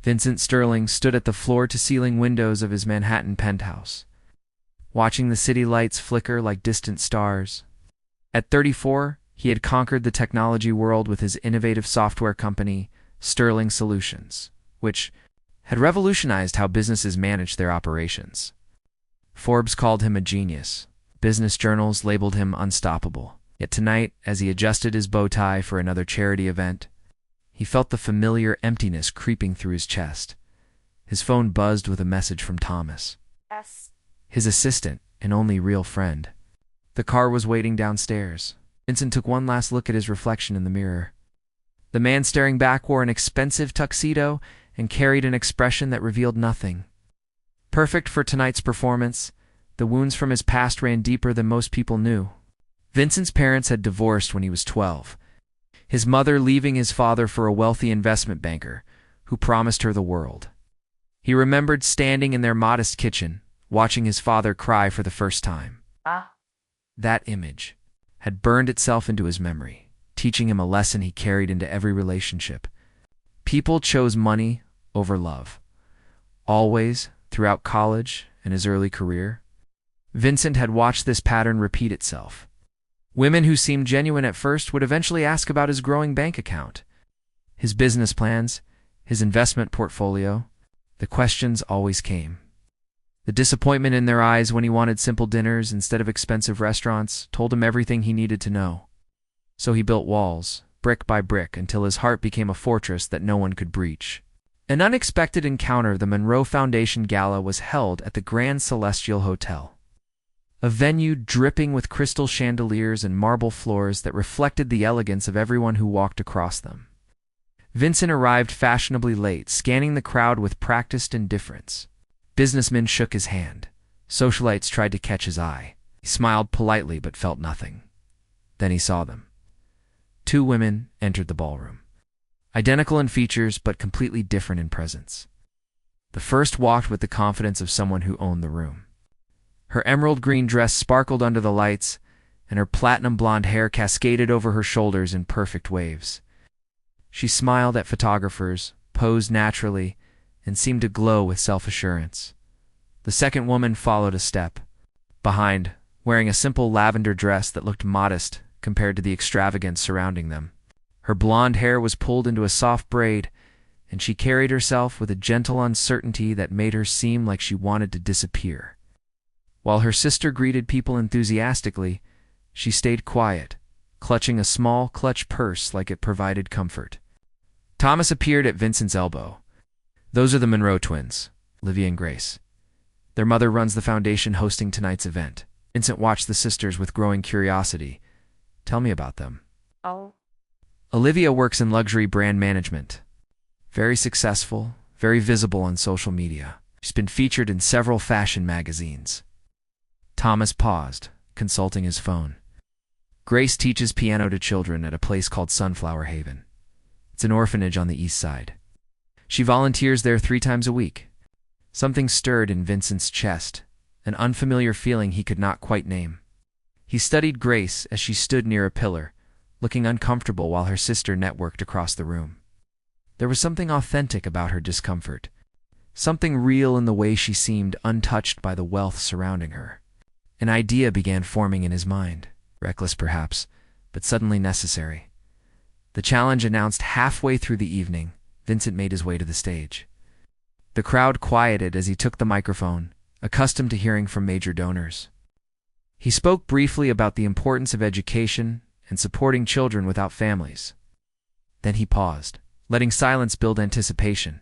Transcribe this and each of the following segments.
Vincent Sterling stood at the floor-to-ceiling windows of his Manhattan penthouse, watching the city lights flicker like distant stars. At 34, he had conquered the technology world with his innovative software company, Sterling Solutions, which had revolutionized how businesses managed their operations. Forbes called him a genius. Business journals labeled him unstoppable. Yet tonight, as he adjusted his bow tie for another charity event, he felt the familiar emptiness creeping through his chest. His phone buzzed with a message from Thomas, his assistant and only real friend. The car was waiting downstairs. Vincent took one last look at his reflection in the mirror. The man staring back wore an expensive tuxedo and carried an expression that revealed nothing. Perfect for tonight's performance, the wounds from his past ran deeper than most people knew. Vincent's parents had divorced when he was 12, his mother leaving his father for a wealthy investment banker who promised her the world. He remembered standing in their modest kitchen, watching his father cry for the first time. That image had burned itself into his memory, teaching him a lesson he carried into every relationship. People chose money over love. Always, throughout college and his early career, Vincent had watched this pattern repeat itself. Women who seemed genuine at first would eventually ask about his growing bank account, his business plans, his investment portfolio. The questions always came. The disappointment in their eyes when he wanted simple dinners instead of expensive restaurants told him everything he needed to know. So he built walls, brick by brick, until his heart became a fortress that no one could breach. An unexpected encounter. The Monroe Foundation Gala was held at the Grand Celestial Hotel, a venue dripping with crystal chandeliers and marble floors that reflected the elegance of everyone who walked across them. Vincent arrived fashionably late, scanning the crowd with practiced indifference. Businessmen shook his hand. Socialites tried to catch his eye. He smiled politely but felt nothing. Then he saw them. Two women entered the ballroom, identical in features but completely different in presence. The first walked with the confidence of someone who owned the room. Her emerald green dress sparkled under the lights, and her platinum blonde hair cascaded over her shoulders in perfect waves. She smiled at photographers, posed naturally, and seemed to glow with self-assurance. The second woman followed a step behind, wearing a simple lavender dress that looked modest compared to the extravagance surrounding them. Her blonde hair was pulled into a soft braid, and she carried herself with a gentle uncertainty that made her seem like she wanted to disappear. While her sister greeted people enthusiastically, she stayed quiet, clutching a small clutch purse like it provided comfort. Thomas appeared at Vincent's elbow. Those are the Monroe twins, Olivia and Grace. Their mother runs the foundation hosting tonight's event. Vincent watched the sisters with growing curiosity. Tell me about them. Olivia works in luxury brand management. Very successful, very visible on social media. She's been featured in several fashion magazines. Thomas paused, consulting his phone. Grace teaches piano to children at a place called Sunflower Haven. It's an orphanage on the east side. She volunteers there 3 times a week. Something stirred in Vincent's chest, an unfamiliar feeling he could not quite name. He studied Grace as she stood near a pillar, looking uncomfortable while her sister networked across the room. There was something authentic about her discomfort, something real in the way she seemed untouched by the wealth surrounding her. An idea began forming in his mind, reckless perhaps, but suddenly necessary. The challenge announced halfway through the evening, Vincent made his way to the stage. The crowd quieted as he took the microphone, accustomed to hearing from major donors. He spoke briefly about the importance of education and supporting children without families. Then he paused, letting silence build anticipation.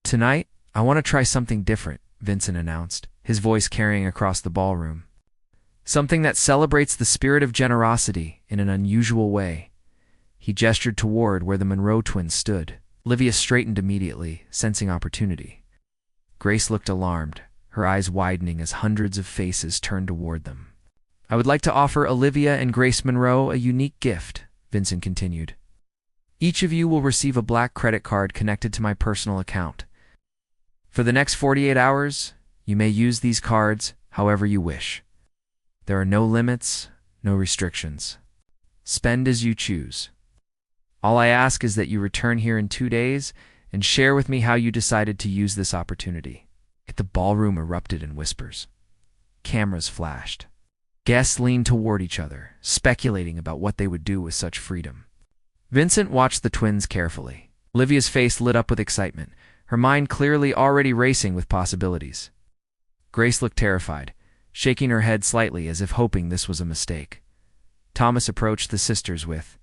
Tonight, I want to try something different, Vincent announced, his voice carrying across the ballroom. Something that celebrates the spirit of generosity in an unusual way. He gestured toward where the Monroe twins stood. Olivia straightened immediately, sensing opportunity. Grace looked alarmed, her eyes widening as hundreds of faces turned toward them. I would like to offer Olivia and Grace Monroe a unique gift, Vincent continued. Each of you will receive a black credit card connected to my personal account. For the next 48 hours, you may use these cards however you wish. There are no limits, no restrictions. Spend as you choose. All I ask is that you return here in 2 days and share with me how you decided to use this opportunity." The ballroom erupted in whispers. Cameras flashed. Guests leaned toward each other, speculating about what they would do with such freedom. Vincent watched the twins carefully. Olivia's face lit up with excitement, her mind clearly already racing with possibilities. Grace looked terrified, shaking her head slightly as if hoping this was a mistake. Thomas approached the sisters with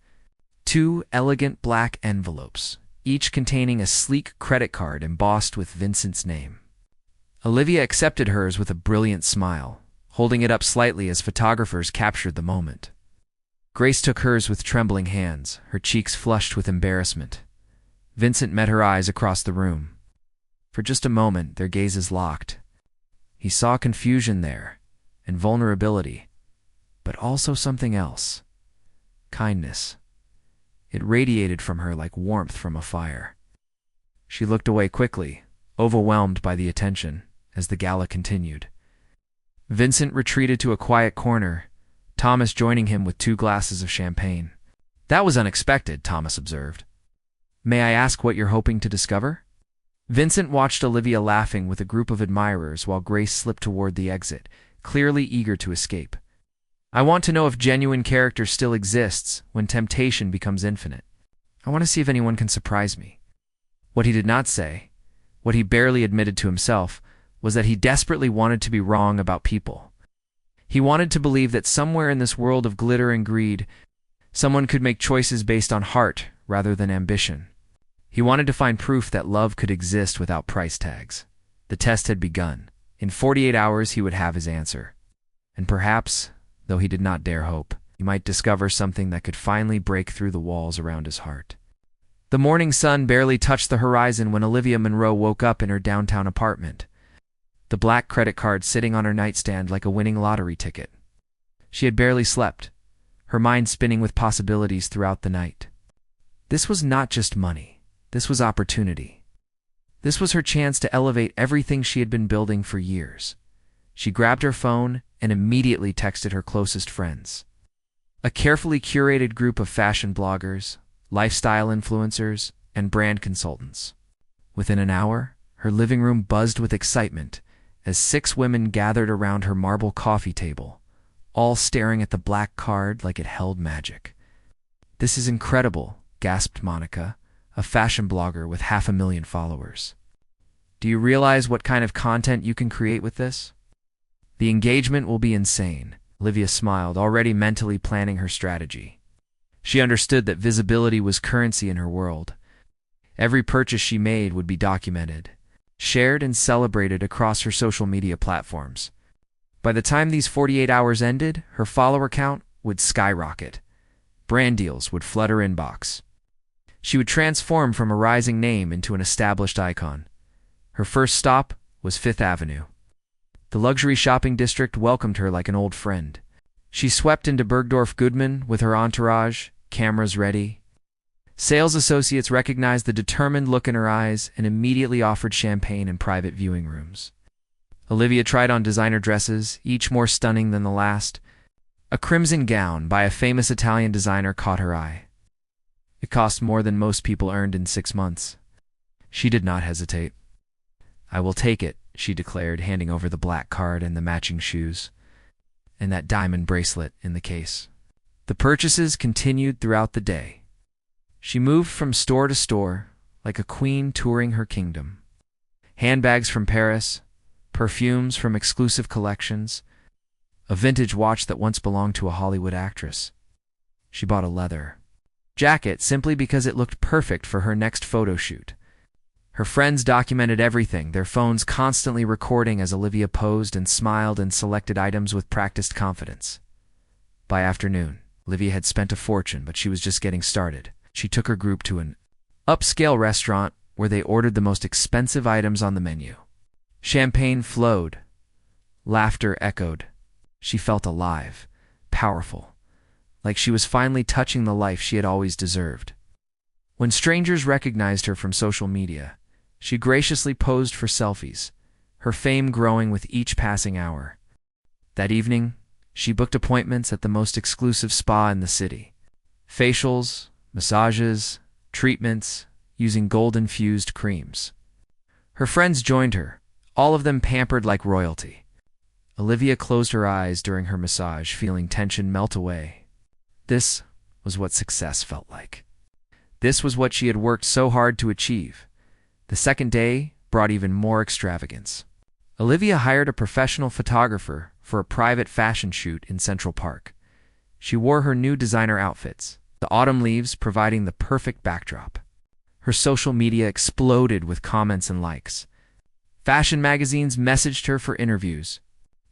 2 elegant black envelopes, each containing a sleek credit card embossed with Vincent's name. Olivia accepted hers with a brilliant smile, holding it up slightly as photographers captured the moment. Grace took hers with trembling hands, her cheeks flushed with embarrassment. Vincent met her eyes across the room. For just a moment, their gazes locked. He saw confusion there, and vulnerability, but also something else. Kindness. It radiated from her like warmth from a fire. She looked away quickly, overwhelmed by the attention, as the gala continued. Vincent retreated to a quiet corner, Thomas joining him with 2 glasses of champagne. "That was unexpected," Thomas observed. "May I ask what you're hoping to discover?" Vincent watched Olivia laughing with a group of admirers while Grace slipped toward the exit, clearly eager to escape. "I want to know if genuine character still exists when temptation becomes infinite. I want to see if anyone can surprise me." What he did not say, what he barely admitted to himself, was that he desperately wanted to be wrong about people. He wanted to believe that somewhere in this world of glitter and greed, someone could make choices based on heart rather than ambition. He wanted to find proof that love could exist without price tags. The test had begun. In 48 hours he would have his answer. And perhaps, though he did not dare hope, he might discover something that could finally break through the walls around his heart. The morning sun barely touched the horizon when Olivia Monroe woke up in her downtown apartment, the black credit card sitting on her nightstand like a winning lottery ticket. She had barely slept, her mind spinning with possibilities throughout the night. This was not just money. This was opportunity. This was her chance to elevate everything she had been building for years. She grabbed her phone and immediately texted her closest friends. A carefully curated group of fashion bloggers, lifestyle influencers, and brand consultants. Within an hour, her living room buzzed with excitement as 6 women gathered around her marble coffee table, all staring at the black card like it held magic. "This is incredible," gasped Monica, a fashion blogger with 500,000 followers. "Do you realize what kind of content you can create with this?" "The engagement will be insane," Olivia smiled, already mentally planning her strategy. She understood that visibility was currency in her world. Every purchase she made would be documented, shared and celebrated across her social media platforms. By the time these 48 hours ended, her follower count would skyrocket. Brand deals would flood her inbox. She would transform from a rising name into an established icon. Her first stop was 5th Avenue. The luxury shopping district welcomed her like an old friend. She swept into Bergdorf Goodman with her entourage, cameras ready. Sales associates recognized the determined look in her eyes and immediately offered champagne in private viewing rooms. Olivia tried on designer dresses, each more stunning than the last. A crimson gown by a famous Italian designer caught her eye. It cost more than most people earned in 6 months. She did not hesitate. "I will take it," she declared, handing over the black card and the matching shoes, and that diamond bracelet in the case. The purchases continued throughout the day. She moved from store to store, like a queen touring her kingdom. Handbags from Paris, perfumes from exclusive collections, a vintage watch that once belonged to a Hollywood actress. She bought a leather jacket simply because it looked perfect for her next photo shoot. Her friends documented everything, their phones constantly recording as Olivia posed and smiled and selected items with practiced confidence. By afternoon, Olivia had spent a fortune, but she was just getting started. She took her group to an upscale restaurant where they ordered the most expensive items on the menu. Champagne flowed. Laughter echoed. She felt alive, powerful, like she was finally touching the life she had always deserved. When strangers recognized her from social media, she graciously posed for selfies, her fame growing with each passing hour. That evening, she booked appointments at the most exclusive spa in the city. Facials, massages, treatments, using gold-infused creams. Her friends joined her, all of them pampered like royalty. Olivia closed her eyes during her massage, feeling tension melt away. This was what success felt like. This was what she had worked so hard to achieve. The second day brought even more extravagance. Olivia hired a professional photographer for a private fashion shoot in Central Park. She wore her new designer outfits, the autumn leaves providing the perfect backdrop. Her social media exploded with comments and likes. Fashion magazines messaged her for interviews.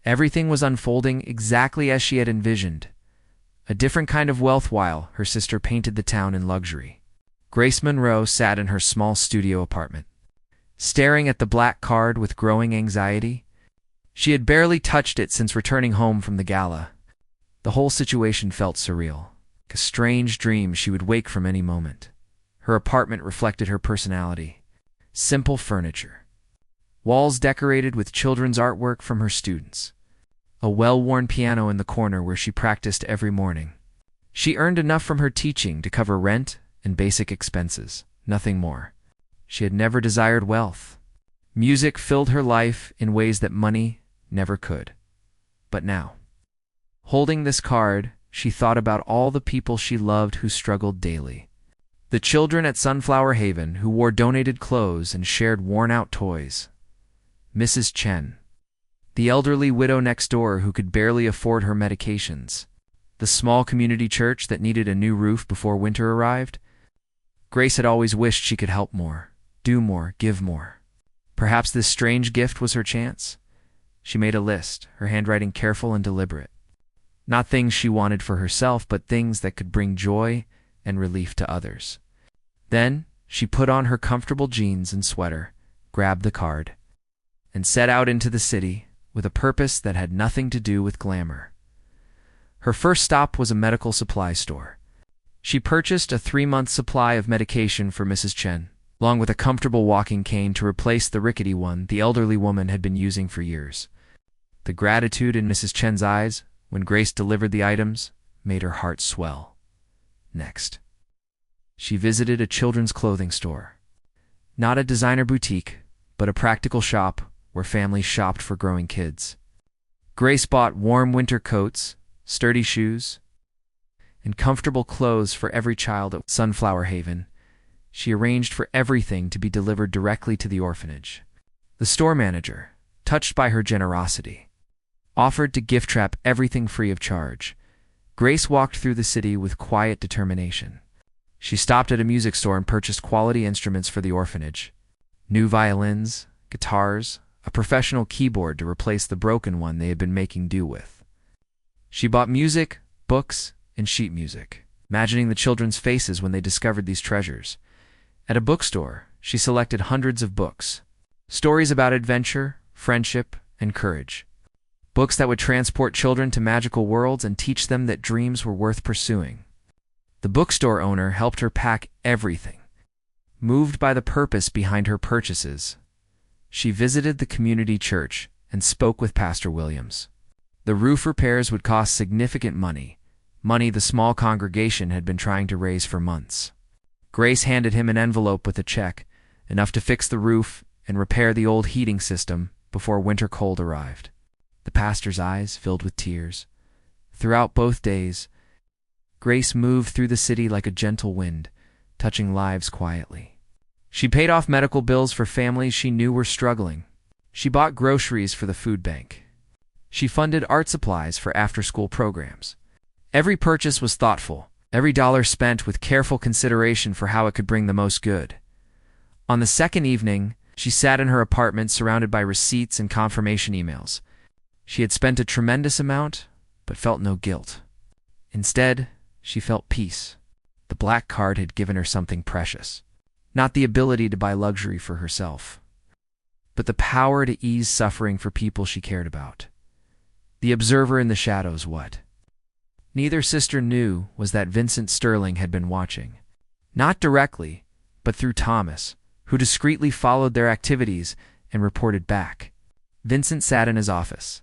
Everything was unfolding exactly as she had envisioned. A different kind of wealth while her sister painted the town in luxury. Grace Monroe sat in her small studio apartment, staring at the black card with growing anxiety. She had barely touched it since returning home from the gala. The whole situation felt surreal, like a strange dream she would wake from any moment. Her apartment reflected her personality. Simple furniture. Walls decorated with children's artwork from her students. A well-worn piano in the corner where she practiced every morning. She earned enough from her teaching to cover rent and basic expenses, nothing more. She had never desired wealth. Music filled her life in ways that money never could. But now, holding this card, she thought about all the people she loved who struggled daily. The children at Sunflower Haven who wore donated clothes and shared worn-out toys. Mrs. Chen, the elderly widow next door who could barely afford her medications. The small community church that needed a new roof before winter arrived. Grace had always wished she could help more, do more, give more. Perhaps this strange gift was her chance. She made a list, her handwriting careful and deliberate. Not things she wanted for herself, but things that could bring joy and relief to others. Then she put on her comfortable jeans and sweater, grabbed the card, and set out into the city with a purpose that had nothing to do with glamour. Her first stop was a medical supply store. She purchased a 3-month supply of medication for Mrs. Chen, along with a comfortable walking cane to replace the rickety one the elderly woman had been using for years. The gratitude in Mrs. Chen's eyes when Grace delivered the items made her heart swell. Next, she visited a children's clothing store. Not a designer boutique, but a practical shop where families shopped for growing kids. Grace bought warm winter coats, sturdy shoes, and comfortable clothes for every child at Sunflower Haven. She arranged for everything to be delivered directly to the orphanage. The store manager, touched by her generosity, offered to gift wrap everything free of charge. Grace walked through the city with quiet determination. She stopped at a music store and purchased quality instruments for the orphanage. New violins, guitars, a professional keyboard to replace the broken one they had been making do with. She bought music, books, and sheet music, imagining the children's faces when they discovered these treasures. At a bookstore, she selected hundreds of books. Stories about adventure, friendship, and courage. Books that would transport children to magical worlds and teach them that dreams were worth pursuing. The bookstore owner helped her pack everything. Moved by the purpose behind her purchases, she visited the community church and spoke with Pastor Williams. The roof repairs would cost significant money the small congregation had been trying to raise for months. Grace handed him an envelope with a check, enough to fix the roof and repair the old heating system before winter cold arrived. The pastor's eyes filled with tears. Throughout both days, Grace moved through the city like a gentle wind, touching lives quietly. She paid off medical bills for families she knew were struggling. She bought groceries for the food bank. She funded art supplies for after-school programs. Every purchase was thoughtful, every dollar spent with careful consideration for how it could bring the most good. On the second evening, she sat in her apartment surrounded by receipts and confirmation emails. She had spent a tremendous amount, but felt no guilt. Instead, she felt peace. The black card had given her something precious. Not the ability to buy luxury for herself, but the power to ease suffering for people she cared about. The observer in the shadows, what neither sister knew was that Vincent Sterling had been watching. Not directly, but through Thomas, who discreetly followed their activities and reported back. Vincent sat in his office.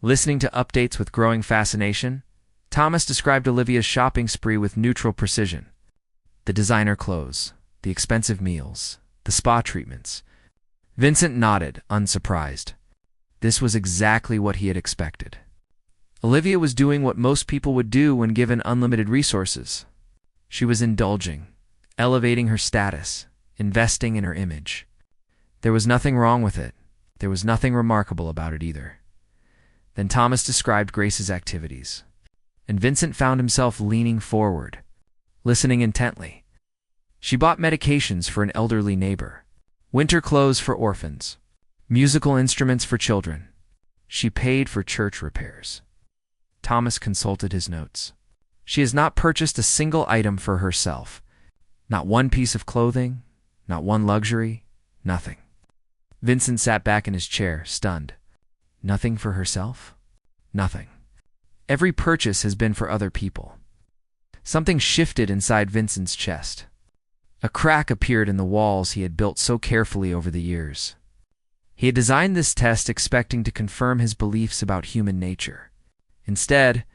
Listening to updates with growing fascination, Thomas described Olivia's shopping spree with neutral precision. The designer clothes, the expensive meals, the spa treatments. Vincent nodded, unsurprised. This was exactly what he had expected. Olivia was doing what most people would do when given unlimited resources. She was indulging, elevating her status, investing in her image. There was nothing wrong with it. There was nothing remarkable about it either. Then Thomas described Grace's activities, and Vincent found himself leaning forward, listening intently. She bought medications for an elderly neighbor, winter clothes for orphans, musical instruments for children. She paid for church repairs. Thomas consulted his notes. She has not purchased a single item for herself. Not one piece of clothing, not one luxury, nothing. Vincent sat back in his chair, stunned. Nothing for herself? Nothing. Every purchase has been for other people. Something shifted inside Vincent's chest. A crack appeared in the walls he had built so carefully over the years. He had designed this test expecting to confirm his beliefs about human nature. Instead,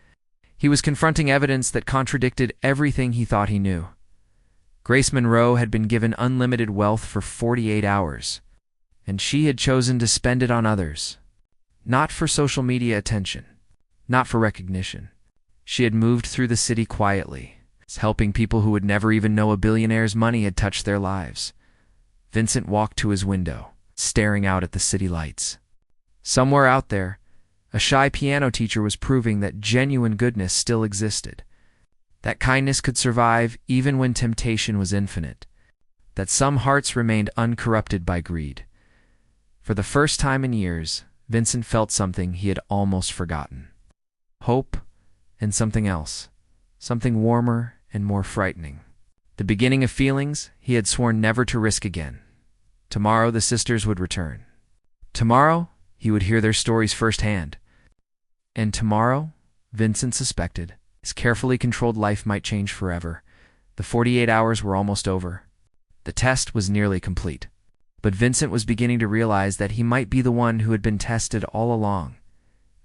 he was confronting evidence that contradicted everything he thought he knew. Grace Monroe had been given unlimited wealth for 48 hours, and she had chosen to spend it on others. Not for social media attention, not for recognition. She had moved through the city quietly, helping people who would never even know a billionaire's money had touched their lives. Vincent walked to his window, staring out at the city lights. Somewhere out there, a shy piano teacher was proving that genuine goodness still existed, that kindness could survive even when temptation was infinite, that some hearts remained uncorrupted by greed. For the first time in years, Vincent felt something he had almost forgotten. Hope and something else, something warmer and more frightening. The beginning of feelings he had sworn never to risk again. Tomorrow the sisters would return. Tomorrow he would hear their stories firsthand. And tomorrow, Vincent suspected, his carefully controlled life might change forever. The 48 hours were almost over. The test was nearly complete. But Vincent was beginning to realize that he might be the one who had been tested all along.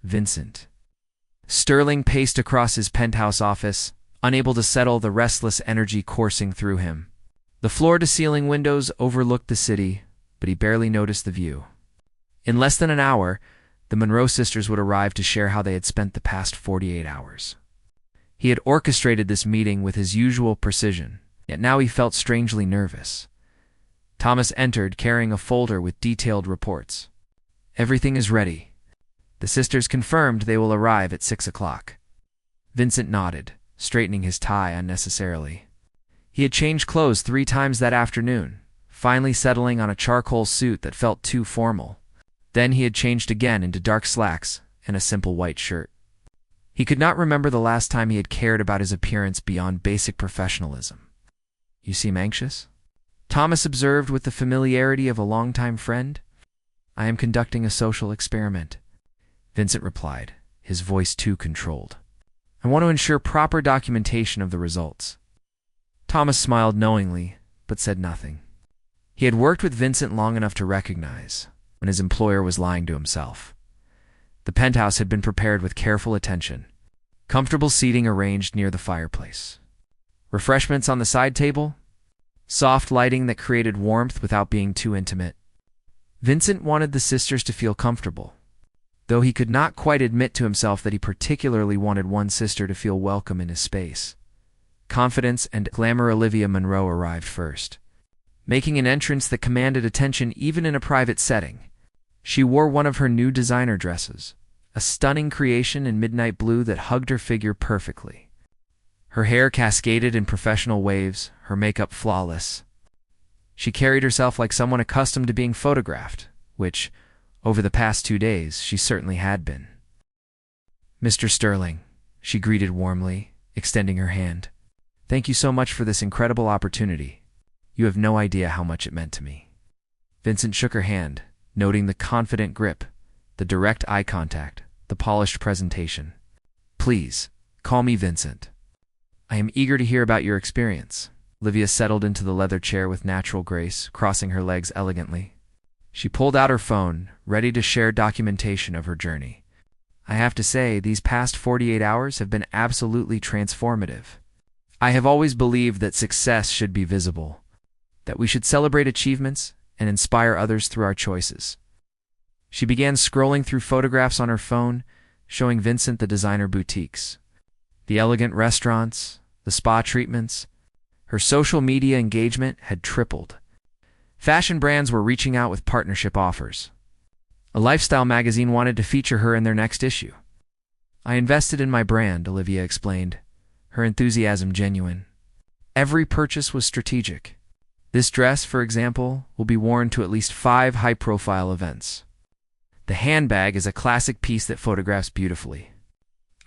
Vincent. Sterling paced across his penthouse office, unable to settle the restless energy coursing through him. The floor-to-ceiling windows overlooked the city, but he barely noticed the view. In less than an hour, the Monroe sisters would arrive to share how they had spent the past 48 hours. He had orchestrated this meeting with his usual precision, yet now he felt strangely nervous. Thomas entered, carrying a folder with detailed reports. Everything is ready. The sisters confirmed they will arrive at 6 o'clock. Vincent nodded, straightening his tie unnecessarily. He had changed clothes 3 times that afternoon, finally settling on a charcoal suit that felt too formal. Then he had changed again into dark slacks and a simple white shirt. He could not remember the last time he had cared about his appearance beyond basic professionalism. You seem anxious? Thomas observed with the familiarity of a longtime friend. I am conducting a social experiment, Vincent replied, his voice too controlled. I want to ensure proper documentation of the results. Thomas smiled knowingly, but said nothing. He had worked with Vincent long enough to recognize when his employer was lying to himself. The penthouse had been prepared with careful attention, comfortable seating arranged near the fireplace. Refreshments on the side table, soft lighting that created warmth without being too intimate. Vincent wanted the sisters to feel comfortable, though he could not quite admit to himself that he particularly wanted one sister to feel welcome in his space. Confidence and glamour Olivia Monroe arrived first, making an entrance that commanded attention even in a private setting. She wore one of her new designer dresses, a stunning creation in midnight blue that hugged her figure perfectly. Her hair cascaded in professional waves, her makeup flawless. She carried herself like someone accustomed to being photographed, which, over the past 2 days, she certainly had been. Mr. Sterling, she greeted warmly, extending her hand. Thank you so much for this incredible opportunity. You have no idea how much it meant to me. Vincent shook her hand, noting the confident grip, the direct eye contact, the polished presentation. Please, call me Vincent. I am eager to hear about your experience. Olivia settled into the leather chair with natural grace, crossing her legs elegantly. She pulled out her phone, ready to share documentation of her journey. I have to say, these past 48 hours have been absolutely transformative. I have always believed that success should be visible, that we should celebrate achievements and inspire others through our choices. She began scrolling through photographs on her phone, showing Vincent the designer boutiques, the elegant restaurants, the spa treatments. Her social media engagement had tripled. Fashion brands were reaching out with partnership offers. A lifestyle magazine wanted to feature her in their next issue. I invested in my brand, Olivia explained, her enthusiasm genuine. Every purchase was strategic. This dress, for example, will be worn to at least 5 high-profile events. The handbag is a classic piece that photographs beautifully.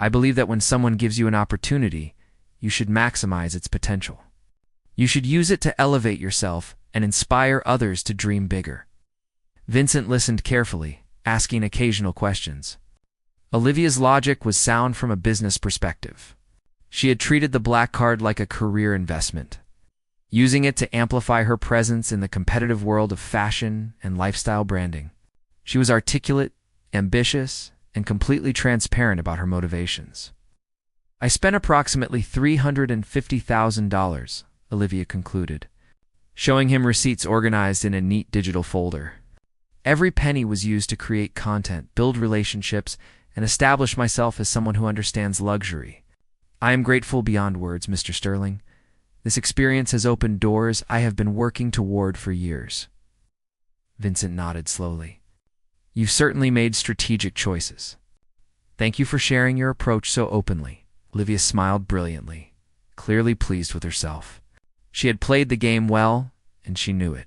I believe that when someone gives you an opportunity, you should maximize its potential. You should use it to elevate yourself and inspire others to dream bigger. Vincent listened carefully, asking occasional questions. Olivia's logic was sound from a business perspective. She had treated the black card like a career investment, using it to amplify her presence in the competitive world of fashion and lifestyle branding. She was articulate, ambitious, and completely transparent about her motivations. I spent approximately $350,000, Olivia concluded, showing him receipts organized in a neat digital folder. Every penny was used to create content, build relationships, and establish myself as someone who understands luxury. I am grateful beyond words, Mr. Sterling. This experience has opened doors I have been working toward for years. Vincent nodded slowly. You've certainly made strategic choices. Thank you for sharing your approach so openly. Olivia smiled brilliantly, clearly pleased with herself. She had played the game well, and she knew it.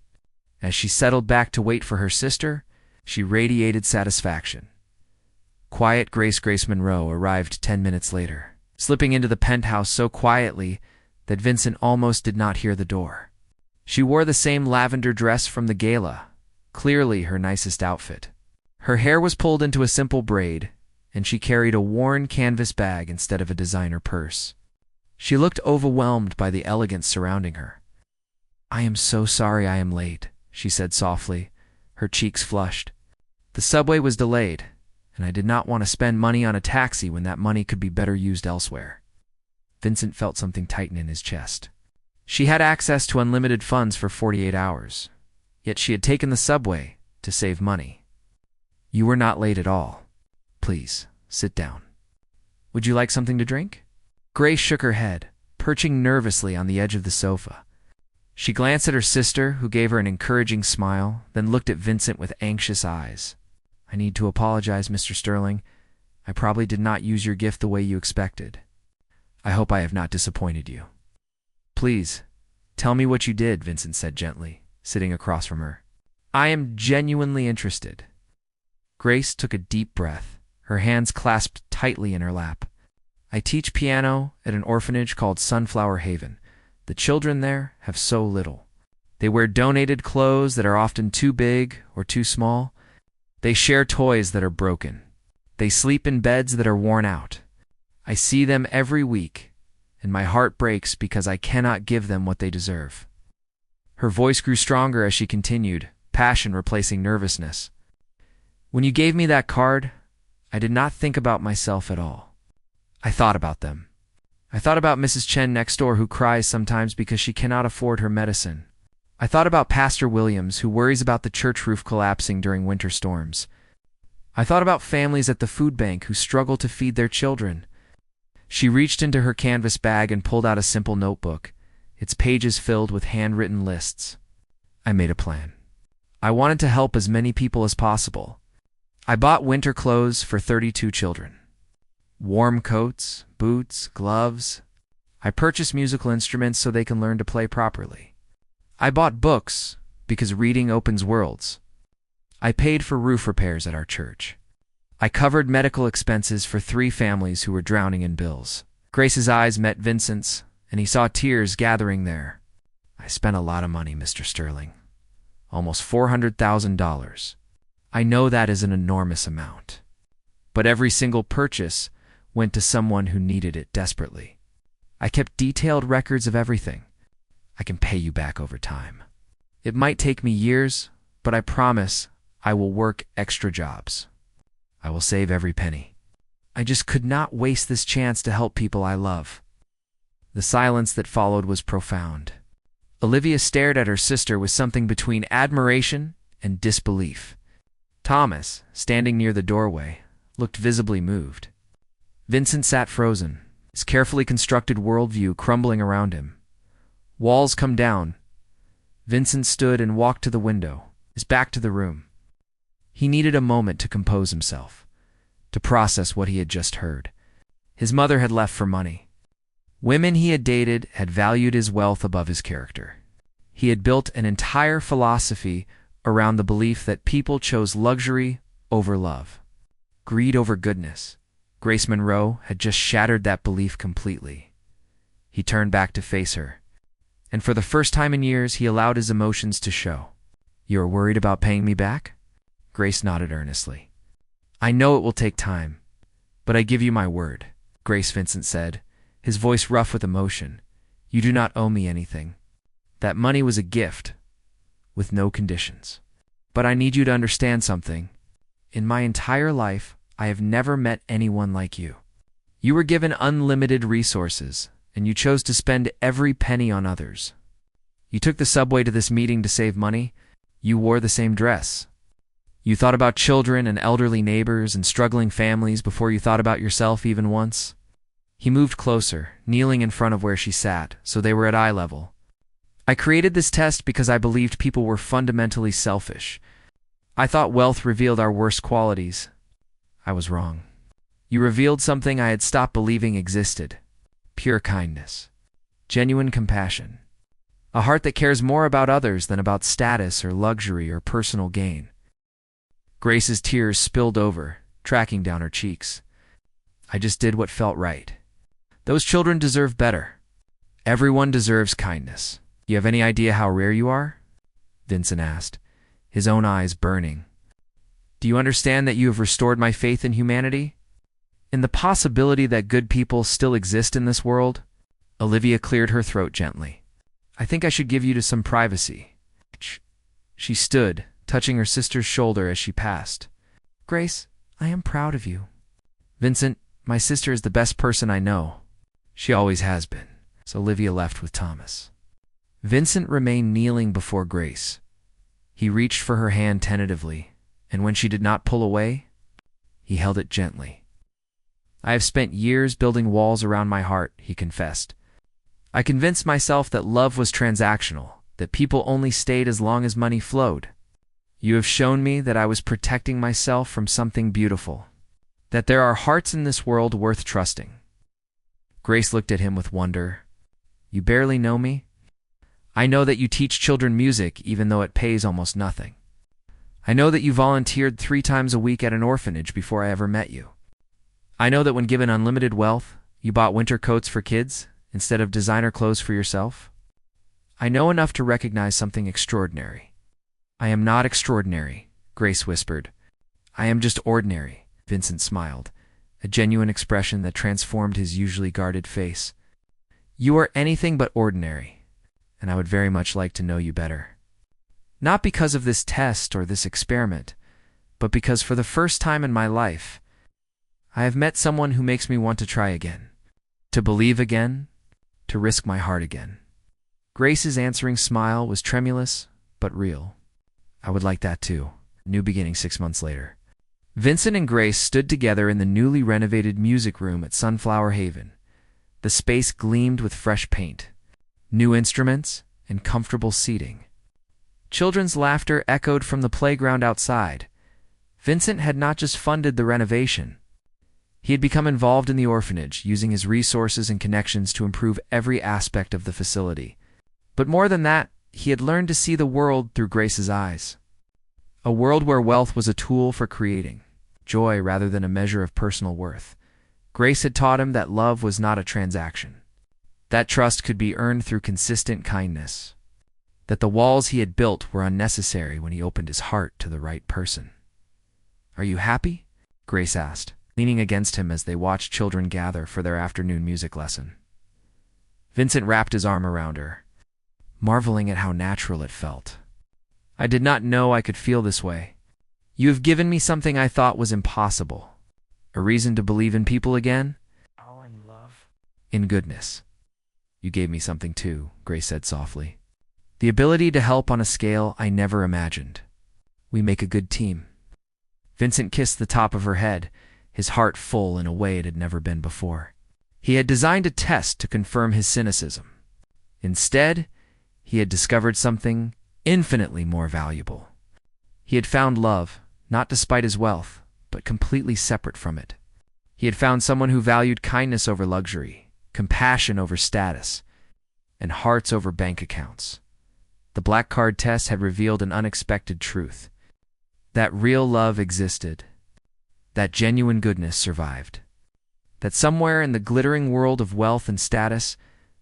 As she settled back to wait for her sister, she radiated satisfaction. Quiet Grace Monroe arrived 10 minutes later, slipping into the penthouse so quietly that Vincent almost did not hear the door. She wore the same lavender dress from the gala, clearly her nicest outfit. Her hair was pulled into a simple braid, and she carried a worn canvas bag instead of a designer purse. She looked overwhelmed by the elegance surrounding her. I am so sorry I am late, she said softly, her cheeks flushed. The subway was delayed, and I did not want to spend money on a taxi when that money could be better used elsewhere. Vincent felt something tighten in his chest. She had access to unlimited funds for 48 hours, yet she had taken the subway to save money. You were not late at all. Please, sit down. Would you like something to drink? Grace shook her head, perching nervously on the edge of the sofa. She glanced at her sister, who gave her an encouraging smile, then looked at Vincent with anxious eyes. I need to apologize, Mr. Sterling. I probably did not use your gift the way you expected. I hope I have not disappointed you. Please, tell me what you did, Vincent said gently, sitting across from her. I am genuinely interested. Grace took a deep breath, her hands clasped tightly in her lap. I teach piano at an orphanage called Sunflower Haven. The children there have so little. They wear donated clothes that are often too big or too small. They share toys that are broken. They sleep in beds that are worn out. I see them every week, and my heart breaks because I cannot give them what they deserve. Her voice grew stronger as she continued, passion replacing nervousness. When you gave me that card, I did not think about myself at all. I thought about them. I thought about Mrs. Chen next door who cries sometimes because she cannot afford her medicine. I thought about Pastor Williams who worries about the church roof collapsing during winter storms. I thought about families at the food bank who struggle to feed their children. She reached into her canvas bag and pulled out a simple notebook, its pages filled with handwritten lists. I made a plan. I wanted to help as many people as possible. I bought winter clothes for 32 children. Warm coats, boots, gloves. I purchased musical instruments so they can learn to play properly. I bought books because reading opens worlds. I paid for roof repairs at our church. I covered medical expenses for 3 families who were drowning in bills. Grace's eyes met Vincent's, and he saw tears gathering there. I spent a lot of money, Mr. Sterling. Almost $400,000. I know that is an enormous amount. But every single purchase went to someone who needed it desperately. I kept detailed records of everything. I can pay you back over time. It might take me years, but I promise I will work extra jobs. I will save every penny. I just could not waste this chance to help people I love. The silence that followed was profound. Olivia stared at her sister with something between admiration and disbelief. Thomas, standing near the doorway, looked visibly moved. Vincent sat frozen, his carefully constructed worldview crumbling around him. Walls come down. Vincent stood and walked to the window, his back to the room. He needed a moment to compose himself, to process what he had just heard. His mother had left for money. Women he had dated had valued his wealth above his character. He had built an entire philosophy around the belief that people chose luxury over love, greed over goodness. Grace Monroe had just shattered that belief completely. He turned back to face her, and for the first time in years he allowed his emotions to show. "You are worried about paying me back?" Grace nodded earnestly. "I know it will take time, but I give you my word," Grace Vincent said, his voice rough with emotion. "You do not owe me anything. That money was a gift, with no conditions. But I need you to understand something. In my entire life, I have never met anyone like you. You were given unlimited resources, and you chose to spend every penny on others. You took the subway to this meeting to save money. You wore the same dress. You thought about children and elderly neighbors and struggling families before you thought about yourself even once." He moved closer, kneeling in front of where she sat, so they were at eye level. "I created this test because I believed people were fundamentally selfish. I thought wealth revealed our worst qualities. I was wrong. You revealed something I had stopped believing existed: pure kindness, genuine compassion, a heart that cares more about others than about status or luxury or personal gain." Grace's tears spilled over, tracking down her cheeks. "I just did what felt right. Those children deserve better. Everyone deserves kindness. You have any idea how rare you are?" Vincent asked, his own eyes burning. "Do you understand that you have restored my faith in humanity? In the possibility that good people still exist in this world?" Olivia cleared her throat gently. "I think I should give you some privacy." She stood, touching her sister's shoulder as she passed. "Grace, I am proud of you." "Vincent, my sister is the best person I know." "She always has been." So Olivia left with Thomas. Vincent remained kneeling before Grace. He reached for her hand tentatively, and when she did not pull away, he held it gently. "I have spent years building walls around my heart," he confessed. "I convinced myself that love was transactional, that people only stayed as long as money flowed. You have shown me that I was protecting myself from something beautiful, that there are hearts in this world worth trusting." Grace looked at him with wonder. "You barely know me? I know that you teach children music even though it pays almost nothing. I know that you volunteered 3 times a week at an orphanage before I ever met you. I know that when given unlimited wealth, you bought winter coats for kids instead of designer clothes for yourself. I know enough to recognize something extraordinary." "I am not extraordinary," Grace whispered. "I am just ordinary," Vincent smiled, a genuine expression that transformed his usually guarded face. "You are anything but ordinary, and I would very much like to know you better. Not because of this test or this experiment, but because for the first time in my life, I have met someone who makes me want to try again, to believe again, to risk my heart again." Grace's answering smile was tremulous but real. "I would like that too." New beginning 6 months later. Vincent and Grace stood together in the newly renovated music room at Sunflower Haven. The space gleamed with fresh paint, new instruments, and comfortable seating. Children's laughter echoed from the playground outside. Vincent had not just funded the renovation. He had become involved in the orphanage, using his resources and connections to improve every aspect of the facility. But more than that, he had learned to see the world through Grace's eyes. A world where wealth was a tool for creating joy rather than a measure of personal worth. Grace had taught him that love was not a transaction, that trust could be earned through consistent kindness, that the walls he had built were unnecessary when he opened his heart to the right person. "Are you happy?" Grace asked, leaning against him as they watched children gather for their afternoon music lesson. Vincent wrapped his arm around her, marveling at how natural it felt. "I did not know I could feel this way. You have given me something I thought was impossible. A reason to believe in people again? In love. In goodness." "You gave me something too," Grace said softly. The ability to help on a scale I never imagined. We make a good team. Vincent kissed the top of her head, his heart full in a way it had never been before. He had designed a test to confirm his cynicism. Instead, he had discovered something infinitely more valuable. He had found love, not despite his wealth, but completely separate from it. He had found someone who valued kindness over luxury, compassion over status, and hearts over bank accounts. The black card test had revealed an unexpected truth. That real love existed. That genuine goodness survived. That somewhere in the glittering world of wealth and status,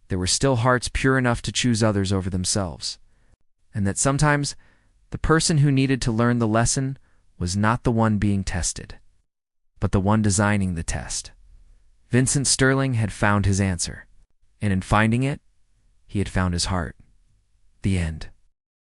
there were still hearts pure enough to choose others over themselves. And that sometimes, the person who needed to learn the lesson was not the one being tested, but the one designing the test. Vincent Sterling had found his answer, and in finding it, he had found his heart. The end.